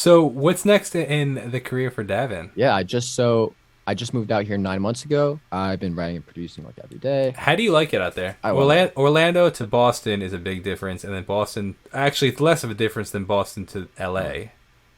So what's next in the career for Davin? Yeah, I just moved out here 9 months ago. I've been writing and producing like every day. How do you like it out there? I love it. Orlando to Boston is a big difference, and then Boston actually it's less of a difference than Boston to LA.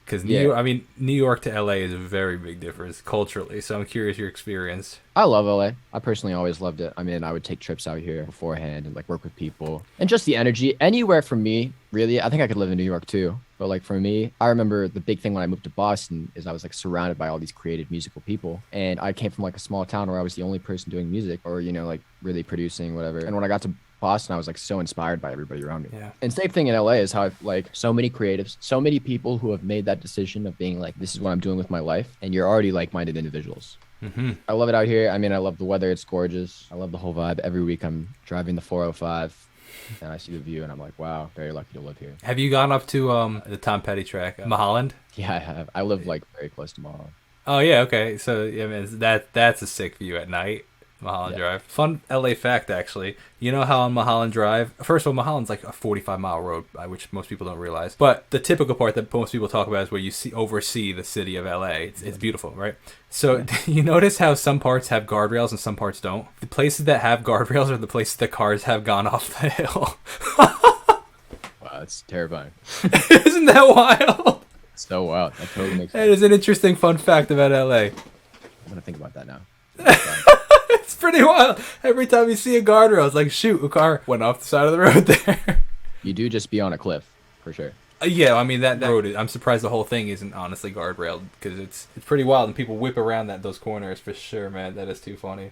Because Yeah, New York to LA is a very big difference culturally. So I'm curious your experience. I love LA. I personally always loved it. I mean, I would take trips out here beforehand and like work with people and just the energy anywhere for me, really. I think I could live in New York too. But like for me, I remember the big thing when I moved to Boston is I was like surrounded by all these creative musical people. And I came from like a small town where I was the only person doing music or, like really producing whatever. And when I got to Boston, I was like so inspired by everybody around me. Yeah. And same thing in LA is how I've like so many creatives, so many people who have made that decision of being like, this is what I'm doing with my life. And you're already like-minded individuals. Hmm. I love it out here. I mean, I love the weather. It's gorgeous. I love the whole vibe. Every week I'm driving the 405 and I see the view and I'm like, wow, very lucky to live here. Have you gone up to the Tom Petty track, Mulholland? Yeah, I have. I live like very close to Mall. Oh yeah, okay. So yeah, man, that's a sick view at night. Mulholland Yeah. Drive. Fun LA fact, actually. You know how on Mulholland Drive, first of all, Mulholland's like a 45-mile road, which most people don't realize. But the typical part that most people talk about is where you oversee the city of LA. It's beautiful, right? So Yeah. you notice how some parts have guardrails and some parts don't? The places that have guardrails are the places that cars have gone off the hill. Wow, that's terrifying. Isn't that wild? So wild. That totally makes That sense. is an interesting fun fact about LA. I'm gonna think about that now. It's pretty wild. Every time you see a guardrail, it's like, shoot, a car went off the side of the road there. You do just be on a cliff, for sure. Yeah, I mean that road. I'm surprised the whole thing isn't honestly guardrailed because it's pretty wild and people whip around those corners for sure, man. That is too funny.